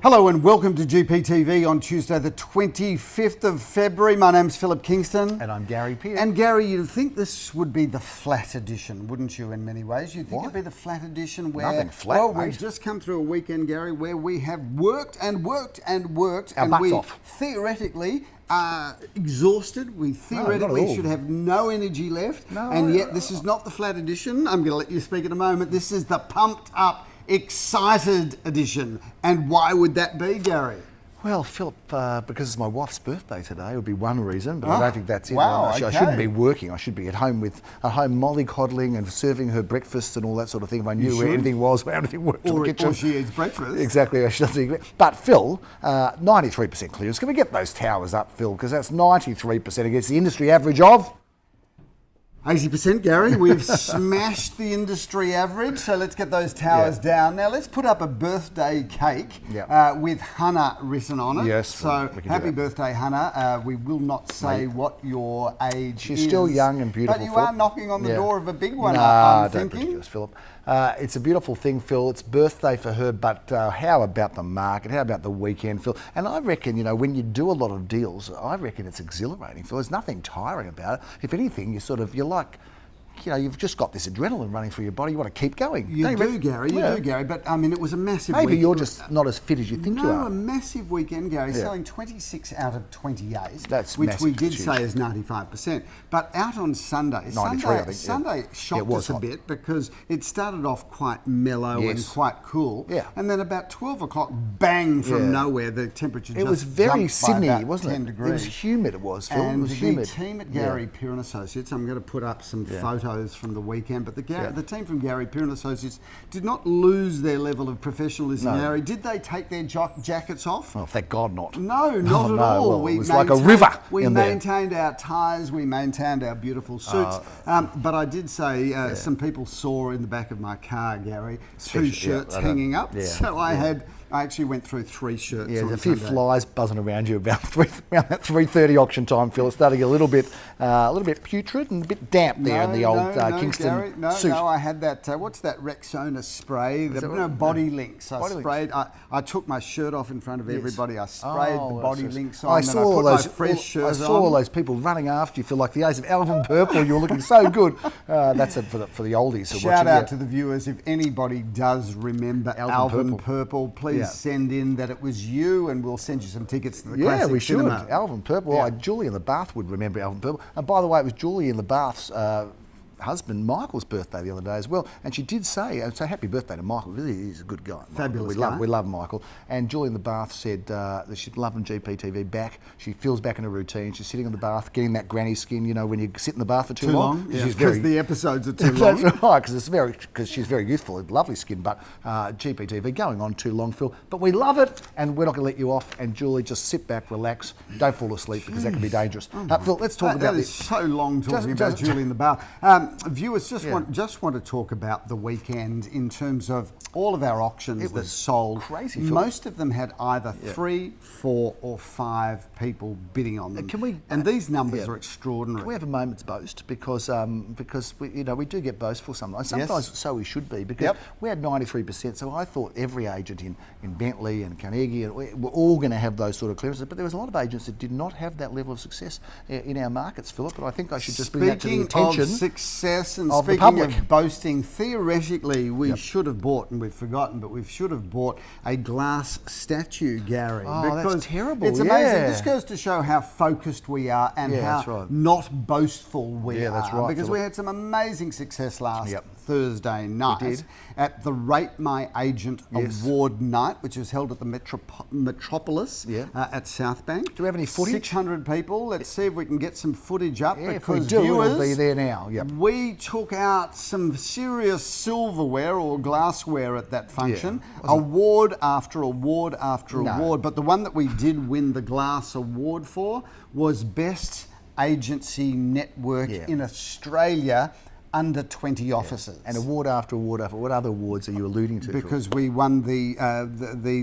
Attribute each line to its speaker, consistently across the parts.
Speaker 1: Hello and welcome to GPTV on Tuesday the 25th of February. My name's Philip Kingston.
Speaker 2: And I'm Gary Pearce.
Speaker 1: And Gary, you'd think this would be the flat edition, wouldn't you, in many ways? You'd think
Speaker 2: Why?
Speaker 1: it'd be the flat edition where...
Speaker 2: Nothing flat,
Speaker 1: well,
Speaker 2: mate.
Speaker 1: we've just come through a weekend, Gary, where we have worked and worked and worked.
Speaker 2: Our
Speaker 1: and
Speaker 2: butts
Speaker 1: we
Speaker 2: off.
Speaker 1: theoretically are exhausted. We theoretically should have no energy left. And yet this is not the flat edition. I'm going to let you speak in a moment. This is the pumped up, excited edition. And why would that be, Gary?
Speaker 2: Well, Philip, because it's my wife's birthday today, would be one reason, but I don't think that's it.
Speaker 1: Wow,
Speaker 2: I shouldn't be working. I should be at home mollycoddling and serving her breakfast and all that sort of thing. If I knew where everything was, where everything worked in the kitchen.
Speaker 1: Or she eats breakfast.
Speaker 2: Exactly. She doesn't eat. But Phil, 93% clearance. Can we get those towers up, Phil? Because that's 93% against the industry average of
Speaker 1: 80%, Gary. We've smashed the industry average, so let's get those towers down. Now, let's put up a birthday cake with Hannah written on it.
Speaker 2: Yes.
Speaker 1: So, happy birthday, Hannah. We will not say what your age is.
Speaker 2: She's still young and beautiful,
Speaker 1: But you
Speaker 2: Phil.
Speaker 1: are knocking on the door of a big one,
Speaker 2: Nah,
Speaker 1: I'm
Speaker 2: don't
Speaker 1: thinking.
Speaker 2: ridiculous, Philip. It's a beautiful thing, Phil. It's birthday for her, but how about the market? How about the weekend, Phil? And I reckon, you know, when you do a lot of deals, I reckon it's exhilarating, Phil. There's nothing tiring about it. If anything, you're like, you know, you've just got this adrenaline running through your body. You want to keep going.
Speaker 1: You do, Gary. But, I mean, it was a massive
Speaker 2: Maybe
Speaker 1: week.
Speaker 2: you're just not as fit as you think you are.
Speaker 1: No, a massive weekend, Gary. Selling 26 out of 28.
Speaker 2: That's
Speaker 1: which
Speaker 2: massive.
Speaker 1: we did say is 95%. But out on Sunday,
Speaker 2: 93, I think,
Speaker 1: Sunday shocked us a bit because it started off quite mellow and quite cool.
Speaker 2: Yeah.
Speaker 1: And then about 12 o'clock, bang, from nowhere, the temperature just
Speaker 2: was very
Speaker 1: jumped
Speaker 2: Sydney,
Speaker 1: by about
Speaker 2: wasn't
Speaker 1: 10
Speaker 2: it?
Speaker 1: degrees.
Speaker 2: It was humid, it was, Phil.
Speaker 1: And
Speaker 2: it was humid.
Speaker 1: the team at Gary Pearce and Associates, I'm going to put up some photos from the weekend, but the team from Gary Pearce and Associates did not lose their level of professionalism, Gary. Did they take their jackets off?
Speaker 2: Oh, thank God not.
Speaker 1: No, not at all.
Speaker 2: Well, it was like a river.
Speaker 1: We maintained our ties, we maintained our beautiful suits. But I did say some people saw in the back of my car, Gary, two shirts hanging up. So I actually went through 3 shirts.
Speaker 2: Yeah,
Speaker 1: on
Speaker 2: there's a few
Speaker 1: Sunday.
Speaker 2: flies buzzing around you around that 3:30 auction time, Phil. It's starting a little bit putrid and a bit damp there in the old Kingston
Speaker 1: Gary,
Speaker 2: suit.
Speaker 1: No, I had that. What's that Rexona spray? Body links. I sprayed. I took my shirt off in front of everybody. I sprayed the body links on.
Speaker 2: I saw all those
Speaker 1: fresh shirts
Speaker 2: I saw all those people running after you. Feel like the days of Alvin Purple. You were looking so good. That's it for the oldies.
Speaker 1: Shout out to the viewers. If anybody does remember Alvin Purple, please send in that it was you, and we'll send you some tickets to the classic
Speaker 2: we should.
Speaker 1: cinema.
Speaker 2: Alvin Purple. Julie in the Bath would remember Alvin Purple. And by the way, it was Julie in the Bath's husband Michael's birthday the other day as well, and she did say, so happy birthday to Michael. Really, he's a good guy.
Speaker 1: Fabulous guy.
Speaker 2: We love Michael. And Julie in the Bath said that she's loving GPTV back. She feels back in her routine. She's sitting in the bath, getting that granny skin. You know, when you sit in the bath for too long.
Speaker 1: Because the episodes are too long.
Speaker 2: That's right, because she's very youthful, lovely skin. But GPTV going on too long, Phil. But we love it, and we're not going to let you off. And Julie, just sit back, relax, don't fall asleep because that can be dangerous. Phil, let's talk about this.
Speaker 1: That is so long talking about Julie in the Bath. Viewers just want to talk about the weekend in terms of all of our auctions that sold.
Speaker 2: Crazy, Phil.
Speaker 1: Most of them had either 3, 4, or 5 people bidding on them. And these numbers are extraordinary.
Speaker 2: Can we have a moment's boast because we do get boastful sometimes. Sometimes so we should be because we had 93%. So I thought every agent in Bentley and Carnegie and we're all going to have those sort of clearances. But there was a lot of agents that did not have that level of success in our markets, Philip. But I think I should just bring that to the attention
Speaker 1: of success and
Speaker 2: of the
Speaker 1: speaking
Speaker 2: public.
Speaker 1: of boasting, theoretically we should have bought, and we've forgotten, but we should have bought a glass statue, Gary.
Speaker 2: Oh, that's terrible.
Speaker 1: It's amazing. This goes to show how focused we are and how not boastful we are.
Speaker 2: That's right,
Speaker 1: because
Speaker 2: Philip.
Speaker 1: we had some amazing success last Thursday night at the Rate My Agent Award Night, which was held at the Metropolis at South Bank.
Speaker 2: Do we have any footage?
Speaker 1: 600 people. Let's see if we can get some footage up.
Speaker 2: If
Speaker 1: because
Speaker 2: we do,
Speaker 1: viewers,
Speaker 2: it'll be there now.
Speaker 1: we took out some serious silverware or glassware at that function. Award after award after award. But the one that we did win the glass award for was Best Agency Network in Australia under 20 offices.
Speaker 2: And award after award after. What other awards are you alluding to?
Speaker 1: Because we won the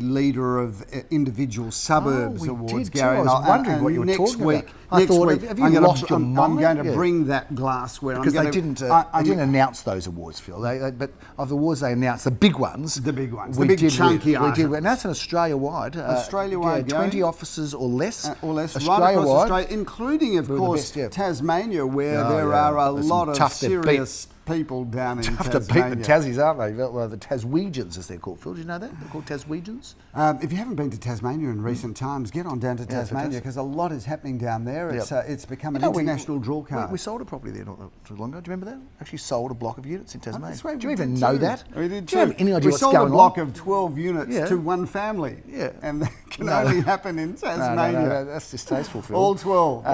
Speaker 1: Leader of Individual Suburbs Awards,
Speaker 2: did too.
Speaker 1: Gary.
Speaker 2: I was wondering what you were talking about. I
Speaker 1: next
Speaker 2: thought,
Speaker 1: week,
Speaker 2: have you lost your mind?
Speaker 1: I'm going to bring that glassware.
Speaker 2: Because they didn't announce those awards, Phil. But of the awards they announced, the big ones.
Speaker 1: The big ones. The big chunky items.
Speaker 2: We did, and that's an Australia-wide.
Speaker 1: Australia-wide
Speaker 2: 20 officers or less.
Speaker 1: Right across
Speaker 2: Australia-wide.
Speaker 1: Australia, including, of course, Tasmania, where there are a lot of serious people down in Tasmania.
Speaker 2: Tough to beat the Tassies, aren't they? The Taswegians, as they're called. Phil, do you know that? They're called Taswegians.
Speaker 1: If you haven't been to Tasmania in recent times, get on down to Tasmania because a lot is happening down there. It's become an international draw card.
Speaker 2: We sold a property there not too long ago. Do you remember that? Actually sold a block of units in Tasmania.
Speaker 1: Do
Speaker 2: you even know that?
Speaker 1: We did
Speaker 2: do you have any idea what's going on?
Speaker 1: We sold a block of 12 units to one family.
Speaker 2: Yeah.
Speaker 1: And that can only happen in Tasmania.
Speaker 2: No, that's distasteful, Phil.
Speaker 1: All 12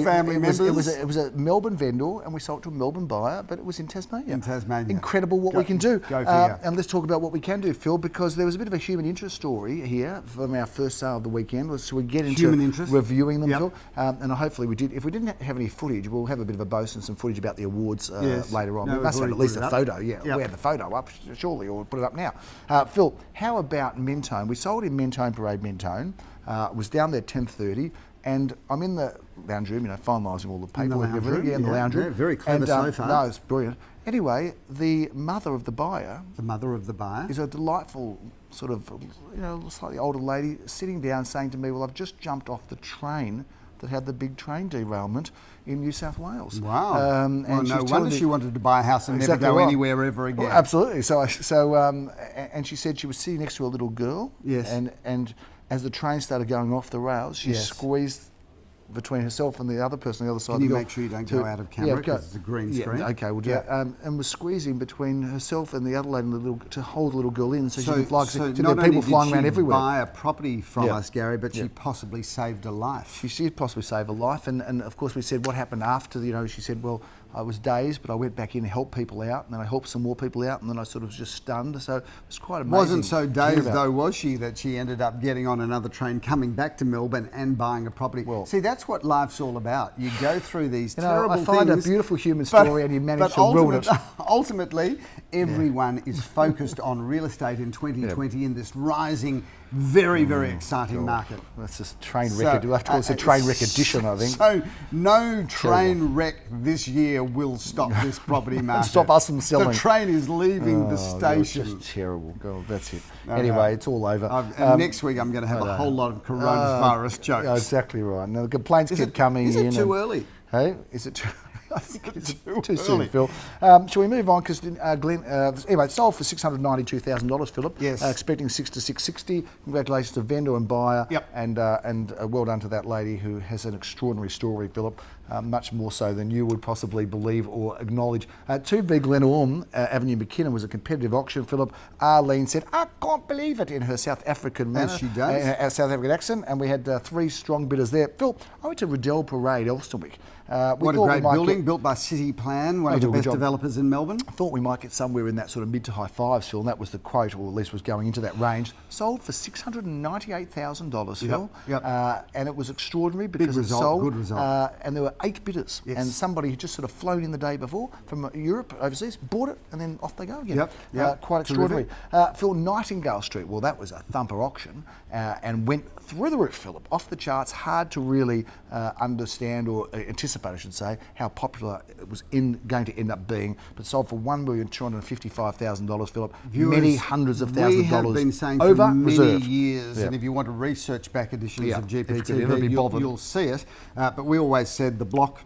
Speaker 1: family members.
Speaker 2: It was a Melbourne vendor and we sold to a Melbourne buyer, but it was in Tasmania. Incredible what we can do.
Speaker 1: Go figure.
Speaker 2: And let's talk about what we can do, Phil, because there was a bit of a human interest story here from our first sale of the weekend. So we get into reviewing them, Phil. And hopefully we did. If we didn't have any footage, we'll have a bit of a boast and some footage about the awards later on. We must have at least a photo. We had the photo up, surely, or we'll put it up now. Phil, how about Mentone? We sold in Mentone Parade, Mentone. Was down there at 10:30. And I'm in the lounge room, finalising all the paperwork and everything. In the lounge room.
Speaker 1: Very clever so far.
Speaker 2: No, it's brilliant. Anyway, the mother of the buyer...
Speaker 1: is
Speaker 2: a delightful sort of, slightly older lady sitting down saying to me, well, I've just jumped off the train that had the big train derailment in New South Wales.
Speaker 1: Wow. And no wonder she wanted to buy a house and never go anywhere ever again.
Speaker 2: Well, absolutely. And she said she was sitting next to a little girl.
Speaker 1: Yes.
Speaker 2: And as the train started going off the rails, she squeezed between herself and the other person on the other side.
Speaker 1: Can you make sure you don't go out of camera because it's a green screen?
Speaker 2: Yeah, okay, we'll do that. And was squeezing between herself and the other lady to hold the little girl in so she could fly. So there were people flying around everywhere.
Speaker 1: Buy a property from us, Gary, but she possibly saved a life.
Speaker 2: She did possibly save a life, and of course we said what happened after. She said, well, I was dazed, but I went back in to help people out, and then I helped some more people out, and then I sort of was just stunned. So it was quite amazing.
Speaker 1: Wasn't so dazed though, was she, that she ended up getting on another train, coming back to Melbourne and buying a property? Well, see, that's what life's all about. You go through these terrible things.
Speaker 2: I find a beautiful human story, and you manage to ruin it.
Speaker 1: Ultimately, everyone is focused on real estate in 2020 in this rising, very, very exciting market.
Speaker 2: That's a train wreck. We'll have to call this a train wreck edition, I think.
Speaker 1: So no train wreck this year will stop this property market.
Speaker 2: Stop us from selling.
Speaker 1: The train is leaving the station.
Speaker 2: God, just terrible. God, that's it. Anyway, it's all over.
Speaker 1: And next week I'm going to have a whole lot of coronavirus jokes.
Speaker 2: Exactly right. Now the complaints keep coming in.
Speaker 1: Is it too early?
Speaker 2: Hey, is it too?
Speaker 1: I think it's
Speaker 2: too soon, Phil. Shall we move on? Because Glenn, anyway, it sold for $692,000, Philip.
Speaker 1: Yes.
Speaker 2: Expecting $600,000 to $660,000. Congratulations to vendor and buyer.
Speaker 1: Yep.
Speaker 2: And well done to that lady who has an extraordinary story, Philip. Much more so than you would possibly believe or acknowledge. 2B Glenorm Avenue McKinnon was a competitive auction, Philip. Arlene said, I can't believe it, in her South African manner.
Speaker 1: As she does.
Speaker 2: In her South African accent. And we had 3 strong bidders there. Phil, I went to Riddell Parade, Elstonwick.
Speaker 1: What a great building, built by City Plan, one of the best developers in Melbourne.
Speaker 2: I thought we might get somewhere in that sort of mid to high fives, Phil, and that was the quote, or at least was going into that range. Sold for $698,000, Phil.
Speaker 1: Yep.
Speaker 2: And it was extraordinary because it sold.
Speaker 1: Good result.
Speaker 2: And there were 8 bidders. Yes. And somebody who just sort of flown in the day before from Europe, overseas, bought it, and then off they go again.
Speaker 1: Yep.
Speaker 2: Quite extraordinary. Phil, Nightingale Street, well, that was a thumper auction and went through the roof, Philip, off the charts. Hard to really understand or anticipate, I should say, how popular it was going to end up being, but sold for $1,255,000, Philip.
Speaker 1: Viewers,
Speaker 2: many hundreds of thousands of dollars.
Speaker 1: We have been saying
Speaker 2: over
Speaker 1: for many
Speaker 2: reserve.
Speaker 1: years, and if you want to research back editions of GPTV, you'll see it. But we always said the block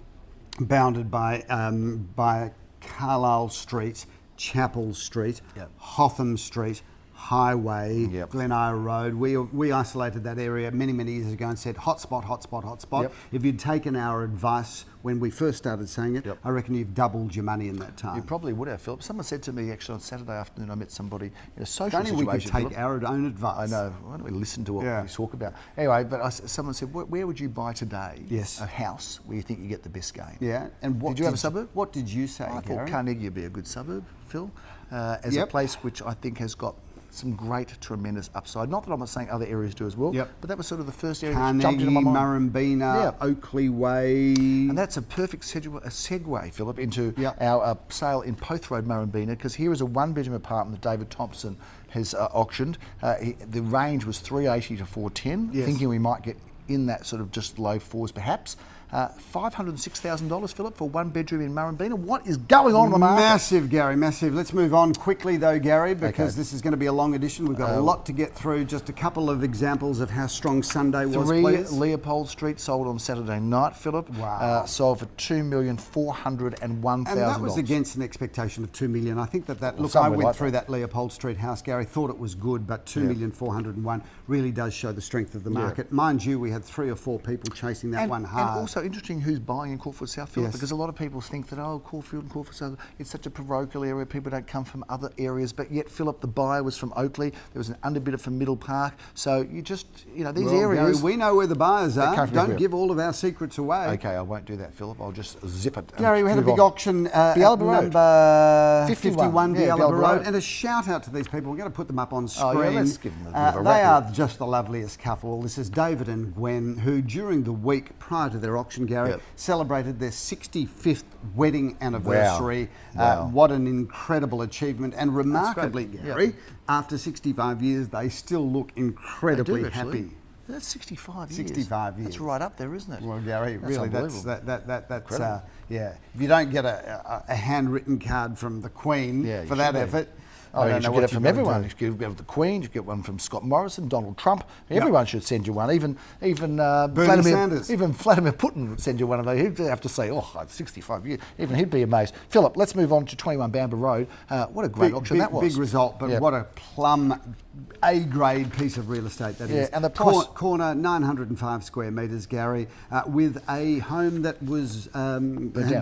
Speaker 1: bounded by Carlisle Street, Chapel Street, Hotham Street, Highway, Glen Eyre Road. We isolated that area many years ago and said hotspot. If you'd taken our advice when we first started saying it, I reckon you've doubled your money in that time.
Speaker 2: You probably would have, Philip. Someone said to me actually on Saturday afternoon, I met somebody in a social
Speaker 1: situation. Only we could take our own advice.
Speaker 2: I know. Why don't we listen to what we talk about? Anyway, but someone said, where would you buy today a house where you think you get the best gain?
Speaker 1: Yeah. And
Speaker 2: did you have a suburb?
Speaker 1: What did you say,
Speaker 2: I thought Carnegie would be a good suburb, Phil, as a place which I think has got some great, tremendous upside. Not that I'm not saying other areas do as well, but that was sort of the first area that jumped into my mind.
Speaker 1: Murrumbina, Oakley Way.
Speaker 2: And that's a perfect segue, Philip, into our sale in Poth Road, Murrumbina, because here is a 1-bedroom apartment that David Thompson has auctioned. The range was $380 to $410, thinking we might get in that sort of just low 4s perhaps. $506,000, Philip, for one bedroom in Murrumbina. What is going on in the market?
Speaker 1: Massive, Gary, massive. Let's move on quickly though, Gary, because this is going to be a long edition. We've got a lot to get through. Just a couple of examples of how strong Sunday was,
Speaker 2: 3
Speaker 1: please.
Speaker 2: Leopold Street sold on Saturday night, Philip.
Speaker 1: Wow.
Speaker 2: Sold for $2,401,000.
Speaker 1: And that was against an expectation of $2 million. I think that look, I went through that Leopold Street house, Gary, thought it was good, but $2,401,000 really does show the strength of the market. Mind you, we had 3 or 4 people chasing that one hard.
Speaker 2: And also interesting who's buying in Caulfield South, Philip, because a lot of people think that, Caulfield and Caulfield South, it's such a parochial area, people don't come from other areas, but yet, Philip, the buyer was from Oakley, there was an underbidder from Middle Park, so you just, these areas...
Speaker 1: Gary, we know where the buyers are. Don't give all of our secrets away.
Speaker 2: Okay, I won't do that, Philip, I'll just zip it.
Speaker 1: Gary, we had a big auction at number 51 Bialaba Road, and a shout out to these people. We're going to put them up on screen.
Speaker 2: Let's give them a
Speaker 1: they are just the loveliest couple. This is David and Gwen, who during the week prior to their auction, Gary, celebrated their 65th wedding anniversary.
Speaker 2: Wow.
Speaker 1: What an incredible achievement. And remarkably, Gary, after 65 years, they still look incredibly happy.
Speaker 2: That's 65 years.
Speaker 1: 65 years.
Speaker 2: That's right up there, isn't it?
Speaker 1: Well, Gary, really, that's
Speaker 2: incredible.
Speaker 1: If you don't get a handwritten card from the Queen for that effort.
Speaker 2: You should get it from everyone. You should get it from the Queen. You should get one from Scott Morrison, Donald Trump. Everyone should send you one. Even
Speaker 1: Sanders.
Speaker 2: Even Vladimir Putin would send you one of those. He'd have to say, 65 years. Even he'd be amazed. Philip, let's move on to 21 Bamber Road. What a great auction that was.
Speaker 1: Big result, but what a plum A-grade piece of real estate that is.
Speaker 2: And the price...
Speaker 1: Corner, 905 square metres, Gary, with a home that was had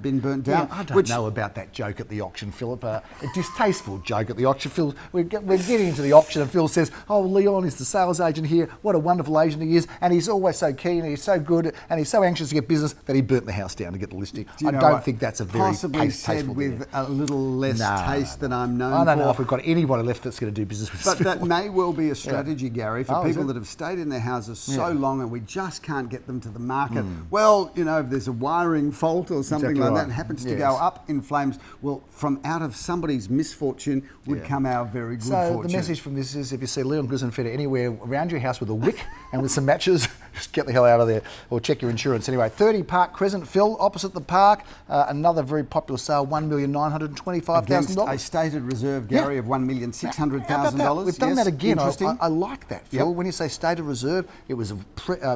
Speaker 1: been burnt down.
Speaker 2: I don't know about that joke at the auction, Philip. A distasteful joke at the auction. Phil, we're getting into the auction and Phil says, Leon is the sales agent here. What a wonderful agent he is. And he's always so keen and he's so good and he's so anxious to get business that he burnt the house down to get the listing. I don't think that's a very
Speaker 1: possibly said with a little less taste than I'm known for.
Speaker 2: I don't know if we've got anybody left that's going to do business with us.
Speaker 1: But that may well be a strategy, Gary, for people that have stayed in their houses so long and we just can't get them to the market. Well, if there's a wiring fault or something like that and happens to go up in flames, well, from out of somebody's misfortune would come our very good fortune.
Speaker 2: So the message from this is if you see Leon Grisenfeder anywhere around your house with a wick and with some matches, just get the hell out of there or check your insurance. Anyway, 30 Park Crescent, Phil, opposite the park, another very popular sale, $1,925,000.
Speaker 1: Against a stated reserve, Gary, of $1,600,000.
Speaker 2: We've done that again.
Speaker 1: Interesting.
Speaker 2: I like that, Phil. When you say stated reserve, it was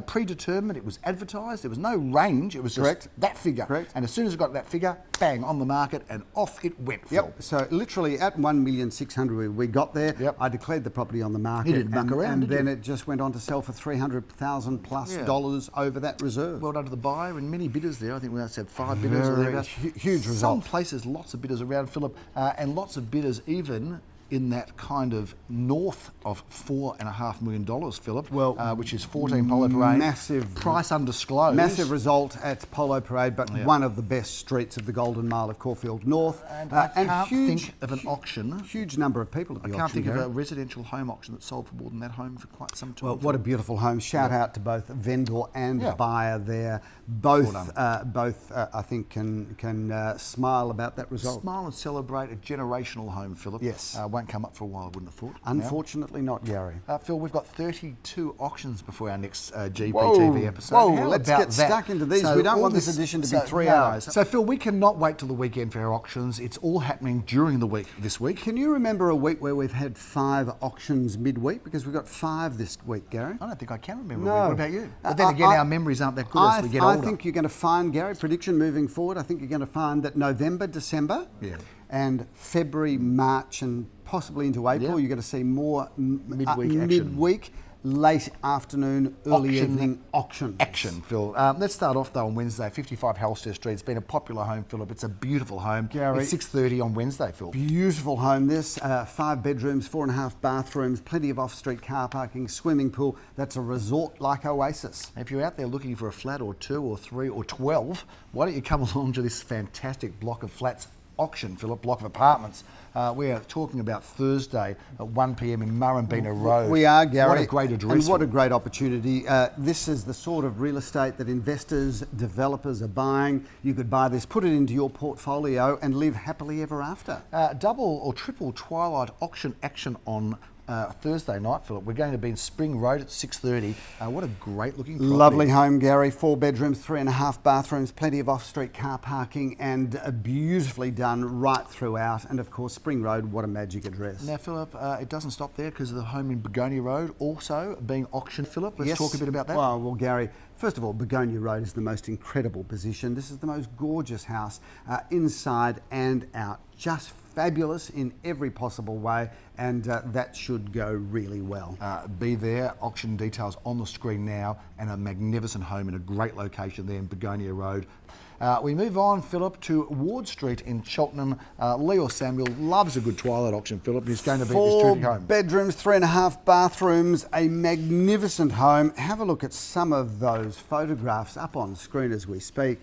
Speaker 2: predetermined, it was advertised, there was no range, it was just that figure.
Speaker 1: Correct.
Speaker 2: And as soon as it got that figure, bang, on the market and off it went, Phil.
Speaker 1: So literally at $1,600,000 we got there. I declared the property on the market.
Speaker 2: You didn't muck around,
Speaker 1: and then it just went on to sell for $300,000 plus over that reserve.
Speaker 2: Well done to the buyer and many bidders there. I think we had 5 bidders or thereabouts.
Speaker 1: Huge result.
Speaker 2: Some places, lots of bidders around, Philip, and lots of bidders even in that kind of north of $4.5 million, Philip, which is 14 Polo Parade.
Speaker 1: Massive.
Speaker 2: Price undisclosed.
Speaker 1: Massive result at Polo Parade, but one of the best streets of the Golden Mile of Caulfield North.
Speaker 2: And I can't think of an auction.
Speaker 1: Huge number of people at the auction.
Speaker 2: I can't think of a residential home auction that sold for more than that home for quite some time.
Speaker 1: Well, what a beautiful home. Shout out to both vendor and buyer there. Both, I think, can smile about that result.
Speaker 2: Smile and celebrate a generational home, Philip.
Speaker 1: Yes.
Speaker 2: Won't come up for a while, I wouldn't have thought.
Speaker 1: Unfortunately not, Gary.
Speaker 2: Phil, we've got 32 auctions before our next GPTV episode.
Speaker 1: Whoa, let's get stuck into these. We don't want this edition to be 3 hours.
Speaker 2: So, Phil, we cannot wait till the weekend for our auctions. It's all happening during the week this week.
Speaker 1: Can you remember a week where we've had 5 auctions midweek? Because we've got 5 this week, Gary.
Speaker 2: I don't think I can remember. No. What about you? But then again, our memories aren't that good as we get older.
Speaker 1: I think you're going to find, Gary, prediction moving forward, I think you're going to find that November, December and February, March and possibly into April, you're going to see more midweek, late afternoon, early evening auction.
Speaker 2: Action, Phil. Let's start off though on Wednesday, 55 Halster Street. It's been a popular home, Philip. It's a beautiful home.
Speaker 1: Gary,
Speaker 2: it's 6:30 on Wednesday, Phil.
Speaker 1: Beautiful home this. 5 bedrooms, 4.5 bathrooms, plenty of off-street car parking, swimming pool. That's a resort-like oasis.
Speaker 2: If you're out there looking for a flat or 2 or 3 or 12, why don't you come along to this fantastic block of flats auction, Philip, block of apartments. We are talking about Thursday at 1 p.m. in Murrumbina Road.
Speaker 1: We are, Gary.
Speaker 2: What a great address.
Speaker 1: And what a great opportunity. This is the sort of real estate that investors, developers are buying. You could buy this, put it into your portfolio and live happily ever after.
Speaker 2: Double or triple twilight auction action on Thursday night, Philip. We're going to be in Spring Road at 6:30. What a great looking property.
Speaker 1: Lovely home, Gary. 4 bedrooms, 3.5 bathrooms, plenty of off-street car parking, and beautifully done right throughout. And of course, Spring Road, what a magic address.
Speaker 2: Now, Philip, it doesn't stop there because of the home in Begonia Road also being auctioned, Philip. Let's talk a bit about that.
Speaker 1: Well, Gary, first of all, Begonia Road is the most incredible position. This is the most gorgeous house, inside and out. Just fabulous in every possible way, and that should go really well.
Speaker 2: Be there, auction details on the screen now, and a magnificent home in a great location there in Begonia Road. We move on, Philip, to Ward Street in Cheltenham. Leo Samuel loves a good twilight auction, Philip. He's going to be at this terrific home.
Speaker 1: 4 bedrooms, 3.5 bathrooms, a magnificent home. Have a look at some of those photographs up on screen as we speak.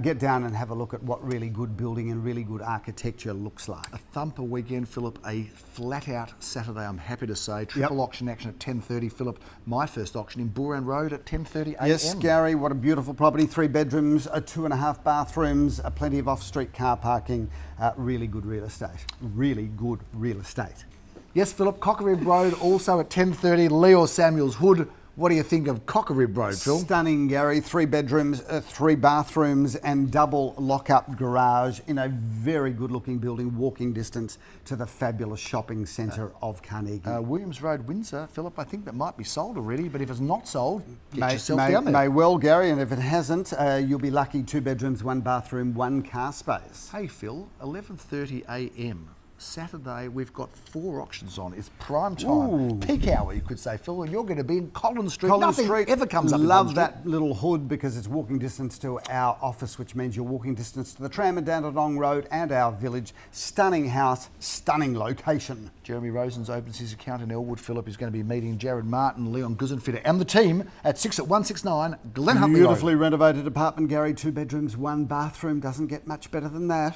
Speaker 1: Get down and have a look at what really good building and really good architecture looks like.
Speaker 2: A thumper weekend, Philip. A flat-out Saturday, I'm happy to say. Triple auction action at 10:30, Philip. My first auction in Booran Road at 10:30 a.m.
Speaker 1: Yes, Gary, what a beautiful property. 3 bedrooms, 2.5 bathrooms, plenty of off-street car parking. Really good real estate. Really good real estate.
Speaker 2: Yes, Philip. Cockerib Road also at 10:30. Leo Samuel's Hood. What do you think of Cockerib Road, Phil?
Speaker 1: Stunning, Gary. 3 bedrooms, 3 bathrooms and double lock-up garage in a very good-looking building, walking distance to the fabulous shopping centre of Carnegie.
Speaker 2: Williams Road, Windsor, Philip. I think that might be sold already, but if it's not sold, get yourself down there.
Speaker 1: May well, Gary, and if it hasn't, you'll be lucky. 2 bedrooms, 1 bathroom, 1 car space.
Speaker 2: Hey, Phil, 11:30 a.m. Saturday, we've got 4 auctions on. It's prime time.
Speaker 1: Ooh.
Speaker 2: Peak hour, you could say, Phil, and you're going to be in Collins Street.
Speaker 1: Collins
Speaker 2: Nothing
Speaker 1: Street
Speaker 2: ever comes up in
Speaker 1: Love
Speaker 2: Collins
Speaker 1: that little hood because it's walking distance to our office, which means you're walking distance to the tram and Dandenong Road and our village. Stunning house, stunning location.
Speaker 2: Jeremy Rosens opens his account in Elwood. Philip is going to be meeting Jared Martin, Leon Guzenfitter and the team at 6 at 169 Glen Huntly Road.
Speaker 1: Beautifully renovated apartment, Gary. 2 bedrooms, 1 bathroom. Doesn't get much better than that.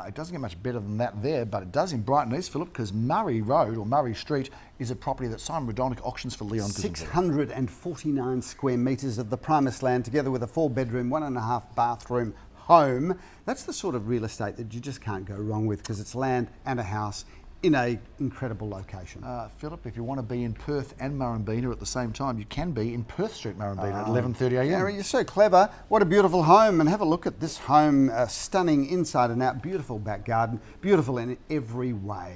Speaker 2: It doesn't get much better than that there, but it does in Brighton East, Philip, because Murray Road or Murray Street is a property that Simon Radonic auctions for Leon Guzenfitter.
Speaker 1: 649 square metres of the primus land, together with a 4 bedroom, 1.5 bathroom home. That's the sort of real estate that you just can't go wrong with because it's land and a house in a incredible location.
Speaker 2: Philip, if you want to be in Perth and Murrumbeena at the same time, you can be in Perth Street, Murrumbeena at 11:30 a.m.
Speaker 1: Gary, you're so clever. What a beautiful home. And have a look at this home. Stunning inside and out. Beautiful back garden. Beautiful in every way.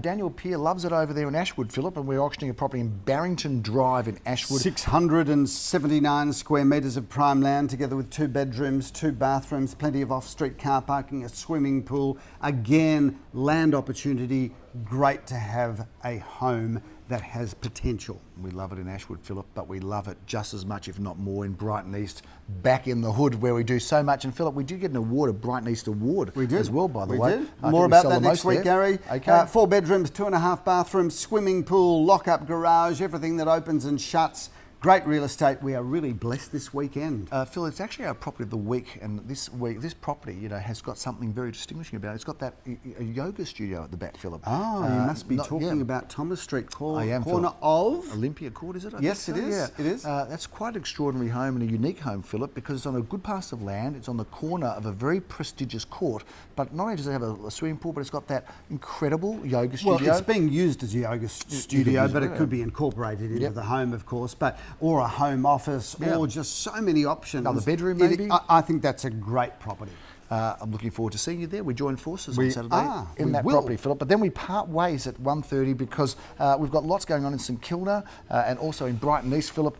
Speaker 2: Daniel Peer loves it over there in Ashwood, Philip, and we're auctioning a property in Barrington Drive in Ashwood.
Speaker 1: 679 square metres of prime land, together with 2 bedrooms, 2 bathrooms, plenty of off-street car parking, a swimming pool. Again, land opportunity. Great to have a home that has potential.
Speaker 2: We love it in Ashwood, Philip, but we love it just as much, if not more, in Brighton East, back in the hood where we do so much. And Philip, we did get an award, a Brighton East award as well, by the way.
Speaker 1: We did. More about that next week, Gary.
Speaker 2: Okay.
Speaker 1: 4 bedrooms, 2.5 bathrooms, swimming pool, lock-up garage, everything that opens and shuts. Great real estate. We are really blessed this weekend.
Speaker 2: Phil, it's actually our property of the week, and this property, has got something very distinguishing about it. It's got that a yoga studio at the back, Philip.
Speaker 1: Oh, you must be talking about Thomas Street, corner of
Speaker 2: Olympia Court, is it?
Speaker 1: Yes, it is.
Speaker 2: Yeah.
Speaker 1: It is.
Speaker 2: That's quite an extraordinary home and a unique home, Philip, because it's on a good parcel of land. It's on the corner of a very prestigious court. But not only does it have a swimming pool, but it's got that incredible yoga studio.
Speaker 1: Well, it's being used as a yoga studio, but it could be incorporated into the home, of course. Or a home office, or just so many options.
Speaker 2: Another bedroom, maybe?
Speaker 1: I think that's a great property.
Speaker 2: I'm looking forward to seeing you there. We join forces on Saturday in that
Speaker 1: will.
Speaker 2: property, Philip. But then we part ways at 1:30 because we've got lots going on in St Kilda and also in Brighton East, Philip.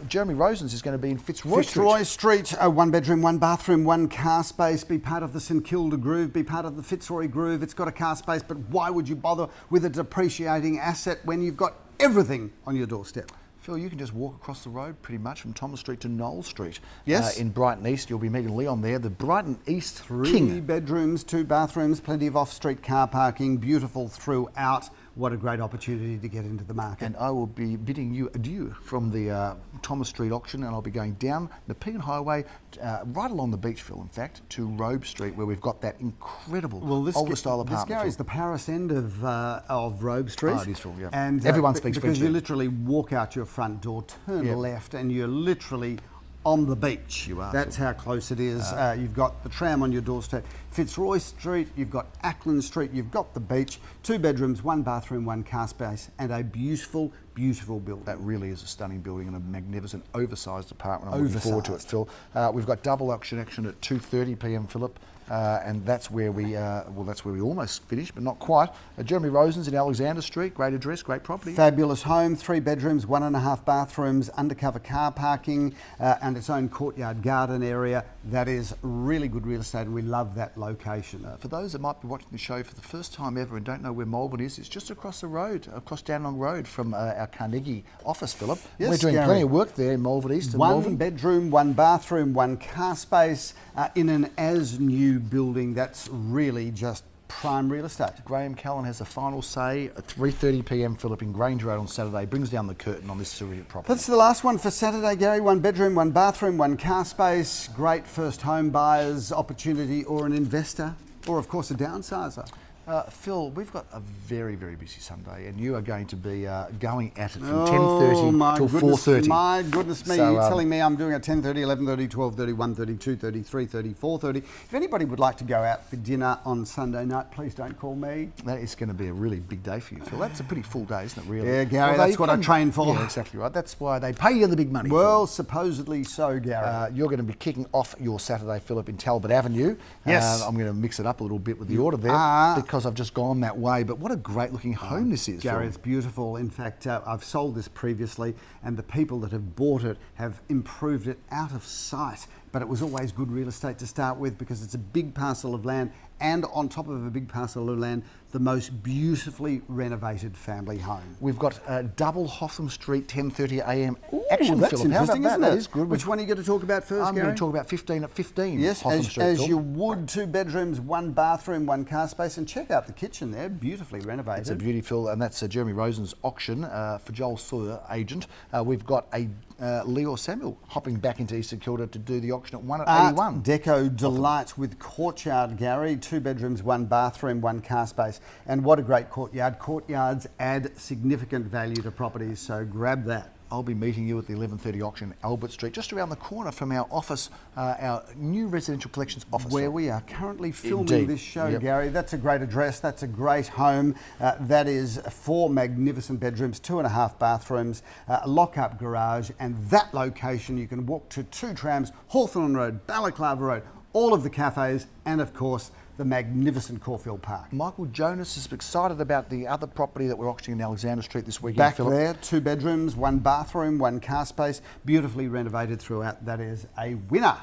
Speaker 2: Jeremy Rosens is going to be in Fitzroy Street.
Speaker 1: 1 bedroom, 1 bathroom, 1 car space. Be part of the St Kilda groove, be part of the Fitzroy groove. It's got a car space, but why would you bother with a depreciating asset when you've got everything on your doorstep?
Speaker 2: Phil, you can just walk across the road pretty much from Thomas Street to Knoll Street.
Speaker 1: Yes.
Speaker 2: In Brighton East, you'll be meeting Leon there. The Brighton East
Speaker 1: 3
Speaker 2: King.
Speaker 1: bedrooms, 2 bathrooms, plenty of off-street car parking, beautiful throughout. What a great opportunity to get into the market.
Speaker 2: And I will be bidding you adieu from the Thomas Street auction, and I'll be going down Nepean Highway, right along the beach, Phil, in fact, to Robe Street, where we've got that incredible older style apartment.
Speaker 1: This Gary's the Paris end of Robe Street.
Speaker 2: Oh, it is, Phil, yeah.
Speaker 1: And
Speaker 2: everyone speaks French.
Speaker 1: Because you literally walk out your front door, turn left, and you're literally on the beach.
Speaker 2: You are,
Speaker 1: That's how close it is. You've got the tram on your doorstep. Fitzroy Street, you've got Ackland Street, you've got the beach, 2 bedrooms, 1 bathroom, 1 car space, and a beautiful, beautiful building.
Speaker 2: That really is a stunning building and a magnificent, oversized apartment. I'm looking forward to it, Phil. We've got double auction action at 2:30 p.m, Philip. And that's where we almost finished, but not quite. Jeremy Rosen's in Alexander Street, great address, great property.
Speaker 1: Fabulous home, 3 bedrooms, 1.5 bathrooms, undercover car parking, and its own courtyard garden area. That is really good real estate, and we love that location.
Speaker 2: For those that might be watching the show for the first time ever and don't know where Malvern is, it's just across the road, across Dandenong Road from our Carnegie office, Philip.
Speaker 1: Yes,
Speaker 2: we're doing
Speaker 1: Gary.
Speaker 2: plenty of work there in Malvern East and
Speaker 1: 1
Speaker 2: Malvern.
Speaker 1: bedroom, 1 bathroom, 1 car space in an as-new building. That's really just prime real estate.
Speaker 2: Graham Callan has the final say at 3:30 p.m, Philip, in Grange Road on Saturday. Brings down the curtain on this terrific property.
Speaker 1: That's the last one for Saturday, Gary. 1 bedroom, 1 bathroom, 1 car space. Great first home buyers opportunity, or an investor, or of course a downsizer.
Speaker 2: Phil, we've got a very, very busy Sunday, and you are going to be going at it from 10:30 till 4:30.
Speaker 1: My goodness me,
Speaker 2: So,
Speaker 1: you're telling me I'm doing a 10:30, 11:30, 12:30, 1:30, 2:30, 3:30, 4:30. If anybody would like to go out for dinner on Sunday night, please don't call me.
Speaker 2: That is going to be a really big day for you, Phil. That's a pretty full day, isn't it, really?
Speaker 1: Yeah, Gary,
Speaker 2: Although
Speaker 1: that's
Speaker 2: you
Speaker 1: what I train for.
Speaker 2: Yeah, exactly right. That's why they pay you the big money.
Speaker 1: Well, supposedly so, Gary.
Speaker 2: You're going to be kicking off your Saturday, Philip, in Talbot Avenue.
Speaker 1: Yes.
Speaker 2: I'm going to mix it up a little bit with the order there because I've just gone that way. But what a great looking home this is,
Speaker 1: Gary,
Speaker 2: Phil.
Speaker 1: it's beautiful. In fact, I've sold this previously, and the people that have bought it have improved it out of sight. But it was always good real estate to start with because it's a big parcel of land, and on top of a big parcel of land, the most beautifully renovated family home.
Speaker 2: We've got double Hotham Street, 10:30 a.m. action,
Speaker 1: That's
Speaker 2: Philip. How about
Speaker 1: interesting,
Speaker 2: that?
Speaker 1: isn't
Speaker 2: That
Speaker 1: it?
Speaker 2: is good.
Speaker 1: Which one are you going to talk about first,
Speaker 2: I'm
Speaker 1: Gary?
Speaker 2: going to talk about 15 at 15.
Speaker 1: Yes,
Speaker 2: Hotham
Speaker 1: as,
Speaker 2: Street,
Speaker 1: as
Speaker 2: Phil.
Speaker 1: you would. 2 bedrooms, 1 bathroom, 1 car space, and check out the kitchen there, beautifully renovated.
Speaker 2: It's a beauty, Phil, and that's Jeremy Rosen's auction for Joel Sawyer, agent. We've got a Leo Samuel hopping back into Eastern Kilda to do the auction at 1 at 81.
Speaker 1: Art Deco delight with courtyard, Gary. 2 bedrooms, 1 bathroom, 1 car space. And what a great courtyard. Courtyards add significant value to properties, so grab that.
Speaker 2: I'll be meeting you at the 11:30 auction, Albert Street, just around the corner from our office, our new residential collections office.
Speaker 1: Where we are currently filming
Speaker 2: Indeed.
Speaker 1: this show,
Speaker 2: Yep.
Speaker 1: Gary. That's a great address. That's a great home. That is 4 magnificent bedrooms, 2.5 bathrooms, a lock-up garage, and that location you can walk to 2 trams, Hawthorne Road, Balaclava Road, all of the cafes, and of course, the magnificent Caulfield Park.
Speaker 2: Michael Jonas is excited about the other property that we're auctioning in Alexander Street this weekend.
Speaker 1: Back
Speaker 2: Philip.
Speaker 1: there, 2 bedrooms, 1 bathroom, 1 car space, beautifully renovated throughout. That is a winner.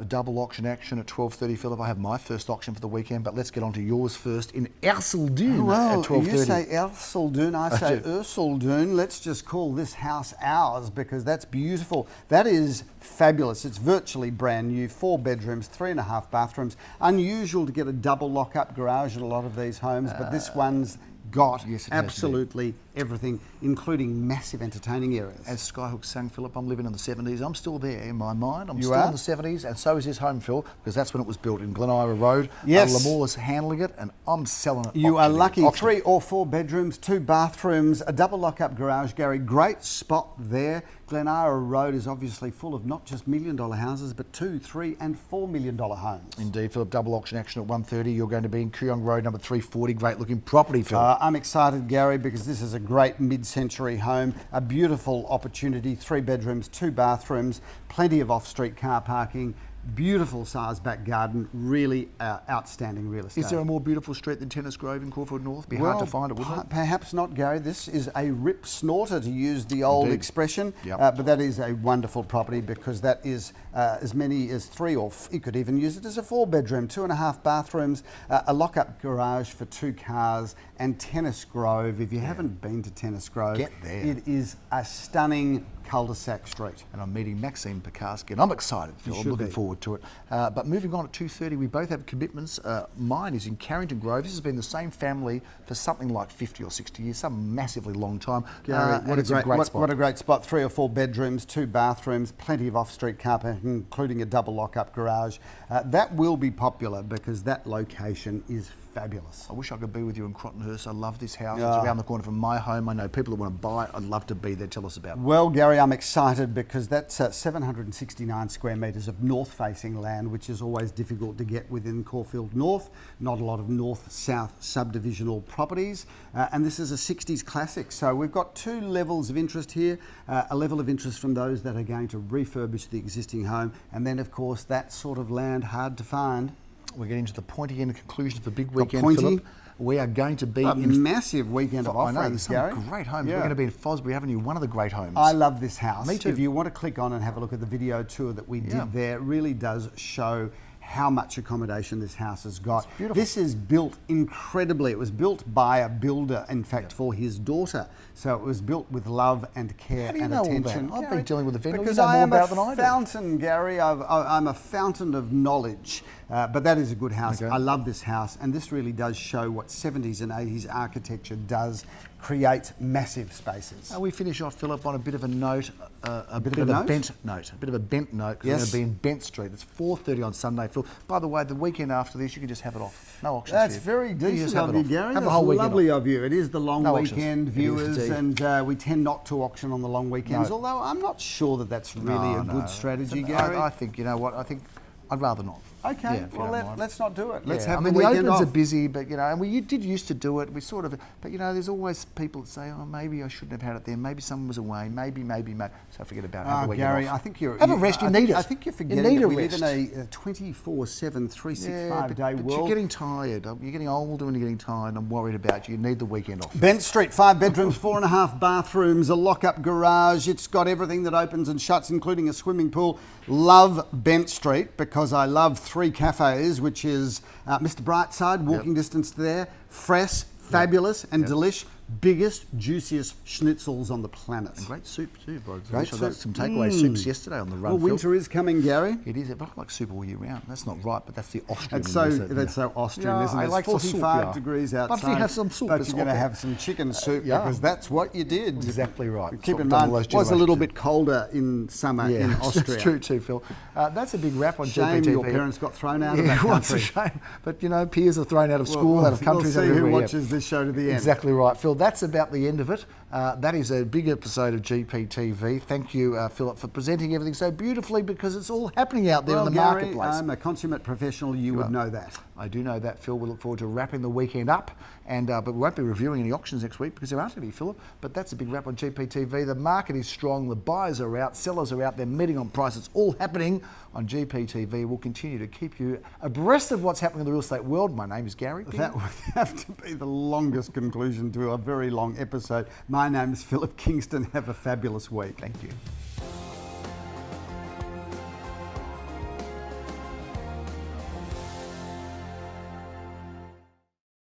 Speaker 2: Double auction action at 12:30, Philip. I have my first auction for the weekend, but let's get on to yours first in Erseldune
Speaker 1: Well,
Speaker 2: at 12:30.
Speaker 1: you say Erseldune, I say Erseldune. Let's just call this house ours because that's beautiful. That is fabulous. It's virtually brand new. 4 bedrooms, 3.5 bathrooms. Unusual to get a double lock-up garage in a lot of these homes, but this one's got absolutely everything, including massive entertaining areas.
Speaker 2: As Skyhook sang, Philip, I'm living in the 70s. I'm still there in my mind. I'm
Speaker 1: You
Speaker 2: still
Speaker 1: are?
Speaker 2: in the 70s, and so is his home, Phil, because that's when it was built in Glen Ira Road.
Speaker 1: Yes.
Speaker 2: Lamore is handling it, and I'm selling it.
Speaker 1: You are
Speaker 2: auctioning it.
Speaker 1: lucky.
Speaker 2: Auction.
Speaker 1: 3 or 4 bedrooms, 2 bathrooms, a double lock-up garage, Gary. Great spot there. Glen Ira Road is obviously full of not just $1 million houses, but $2, $3 and $4 million homes.
Speaker 2: Indeed, Philip. Double auction action at 1:30. You're going to be in Kooyong Road, number 340. Great looking property, Phil.
Speaker 1: I'm excited, Gary, because this is a great mid-century home, a beautiful opportunity, 3 bedrooms, 2 bathrooms, plenty of off-street car parking, beautiful sized back garden, really outstanding real estate.
Speaker 2: Is there a more beautiful street than Tennis Grove in Caulfield North? Be hard to find it, wouldn't it?
Speaker 1: Perhaps not, Gary. This is a rip snorter, to use the old
Speaker 2: Indeed.
Speaker 1: expression.
Speaker 2: Yep.
Speaker 1: But that is a wonderful property because that is as many as 3, or you could even use it as a 4-bedroom, 2.5 bathrooms, a lock-up garage for 2 cars, and Tennis Grove. If you haven't been to Tennis Grove,
Speaker 2: Get there.
Speaker 1: It is a stunning cul-de-sac street.
Speaker 2: And I'm meeting Maxine Pekarski, and I'm excited, Phil. I'm
Speaker 1: should
Speaker 2: looking
Speaker 1: be.
Speaker 2: forward to it. But moving on at 2:30, we both have commitments. Mine is in Carrington Grove. This has been the same family for something like 50 or 60 years, some massively long time.
Speaker 1: Gary,
Speaker 2: And it's a great spot.
Speaker 1: What a great spot. 3 or 4 bedrooms, 2 bathrooms, plenty of off-street car parking, including a double lock-up garage. That will be popular because that location is fabulous.
Speaker 2: I wish I could be with you in Crottenhurst. I love this house. It's around the corner from my home. I know people that want to buy it. I'd love to be there. Tell us about it.
Speaker 1: Well, Gary, I'm excited because that's 769 square metres of north-facing land, which is always difficult to get within Caulfield North. Not a lot of north-south subdivisional properties. And this is a 60s classic. So we've got two levels of interest here. A level of interest from those that are going to refurbish the existing home. And then, of course, that sort of land hard to find.
Speaker 2: We're getting to the pointy end conclusion of the big weekend,
Speaker 1: pointy.
Speaker 2: Philip. We are going to be
Speaker 1: A
Speaker 2: in
Speaker 1: massive weekend of offerings, Gary.
Speaker 2: Great homes.
Speaker 1: Yeah.
Speaker 2: We're going to be in Fosbury Avenue, one of the great homes.
Speaker 1: I love this house.
Speaker 2: Me too.
Speaker 1: If you want to click on and have a look at the video tour that we did there, it really does show how much accommodation this house has got.
Speaker 2: It's beautiful.
Speaker 1: This is built incredibly. It was built by a builder, in fact, for his daughter. So it was built with love and care
Speaker 2: How do you
Speaker 1: and
Speaker 2: know
Speaker 1: attention.
Speaker 2: all that? I've been dealing with the vendor.
Speaker 1: Because
Speaker 2: You know
Speaker 1: I
Speaker 2: more
Speaker 1: am
Speaker 2: about
Speaker 1: a
Speaker 2: it than I do.
Speaker 1: fountain, Gary. I'm a fountain of knowledge. But that is a good house.
Speaker 2: Okay.
Speaker 1: I love this house. And this really does show what 70s and 80s architecture does, create massive spaces.
Speaker 2: We finish off, Philip, on a bit of a note, a bit
Speaker 1: of
Speaker 2: of
Speaker 1: a
Speaker 2: a bent note, a bit of a bent note. 'Cause
Speaker 1: Yes.
Speaker 2: We're going to be in Bent Street. It's 4:30 on Sunday, Phil. By the way, the weekend after this, you can just have it off. No auctions.
Speaker 1: That's
Speaker 2: here.
Speaker 1: very
Speaker 2: You just
Speaker 1: decent
Speaker 2: have
Speaker 1: of
Speaker 2: it
Speaker 1: you,
Speaker 2: off.
Speaker 1: Gary.
Speaker 2: Have
Speaker 1: That's
Speaker 2: the whole weekend
Speaker 1: lovely
Speaker 2: off.
Speaker 1: of you. It is the long
Speaker 2: No auctions.
Speaker 1: weekend,
Speaker 2: It is
Speaker 1: viewers,
Speaker 2: indeed.
Speaker 1: and we tend not to auction on the long weekends,
Speaker 2: No.
Speaker 1: although I'm not sure that that's really a good strategy,
Speaker 2: I-
Speaker 1: Gary.
Speaker 2: I think, you know what, I think I'd rather not.
Speaker 1: Okay,
Speaker 2: Yeah, if you
Speaker 1: well,
Speaker 2: don't mind.
Speaker 1: let's not do it. Let's
Speaker 2: Yeah,
Speaker 1: have
Speaker 2: I mean,
Speaker 1: the
Speaker 2: the
Speaker 1: weekend
Speaker 2: opens
Speaker 1: off.
Speaker 2: are busy, but, you know, and we did used to do it. We sort of, but, you know, there's always people that say, oh, maybe I shouldn't have had it there. Maybe someone was away. Maybe. So forget about it. Have the weekend
Speaker 1: Gary,
Speaker 2: off.
Speaker 1: I think you're...
Speaker 2: Have a rest, you need it.
Speaker 1: I think you're
Speaker 2: You
Speaker 1: forgetting
Speaker 2: need
Speaker 1: that
Speaker 2: a
Speaker 1: we live
Speaker 2: rest.
Speaker 1: in a 24/7, 365-day
Speaker 2: but
Speaker 1: world.
Speaker 2: you're getting tired. You're getting older and you're getting tired. I'm worried about you. You need the weekend off.
Speaker 1: Bent Street, 5 bedrooms, 4.5 bathrooms, a lock-up garage. It's got everything that opens and shuts, including a swimming pool. Love Bent Street because I love 3 cafes, which is Mr. Brightside, walking distance there, fresh, fabulous and delish. Biggest, juiciest schnitzels on the planet.
Speaker 2: And great soup too, bro.
Speaker 1: Great
Speaker 2: I got
Speaker 1: soup.
Speaker 2: some takeaway soups yesterday on the run.
Speaker 1: Well,
Speaker 2: Phil.
Speaker 1: winter is coming, Gary.
Speaker 2: It is, but I like soup all year round. That's not right, but that's the Austrian.
Speaker 1: That's
Speaker 2: in me,
Speaker 1: so Austrian, isn't it?
Speaker 2: I
Speaker 1: It's
Speaker 2: like the soup,
Speaker 1: 45 degrees outside.
Speaker 2: But if you have some soup,
Speaker 1: but
Speaker 2: it's
Speaker 1: you're going to
Speaker 2: okay.
Speaker 1: have some chicken soup
Speaker 2: Yeah.
Speaker 1: because that's what you did.
Speaker 2: Exactly right.
Speaker 1: Keep
Speaker 2: That's
Speaker 1: in
Speaker 2: what
Speaker 1: mind,
Speaker 2: all
Speaker 1: it
Speaker 2: those
Speaker 1: was a little
Speaker 2: generations
Speaker 1: bit colder in summer
Speaker 2: do.
Speaker 1: in Austria.
Speaker 2: That's true too, Phil. That's a big wrap on
Speaker 1: Shame
Speaker 2: GPTV.
Speaker 1: your parents got thrown out of
Speaker 2: Yeah,
Speaker 1: that
Speaker 2: well, it's a
Speaker 1: country.
Speaker 2: shame. But, you know, peers are thrown out of school, out of countries,
Speaker 1: We'll
Speaker 2: out
Speaker 1: see
Speaker 2: of
Speaker 1: who
Speaker 2: everywhere.
Speaker 1: watches this show to the end.
Speaker 2: Exactly right, Phil. That's about the end of it. That is a big episode of GPTV. Thank you, Philip, for presenting everything so beautifully because it's all happening out there
Speaker 1: Well,
Speaker 2: in the
Speaker 1: Gary,
Speaker 2: marketplace.
Speaker 1: I'm a consummate professional. You would know that.
Speaker 2: I do know that, Phil. We look forward to wrapping the weekend up, and but we won't be reviewing any auctions next week because there aren't any, Philip. But that's a big wrap on GPTV. The market is strong. The buyers are out. Sellers are out. They're meeting on price. It's all happening on GPTV. We'll continue to keep you abreast of what's happening in the real estate world. My name is Gary.
Speaker 1: That would have to be the longest conclusion to a very long episode. My name is Philip Kingston. Have a fabulous week.
Speaker 2: Thank you.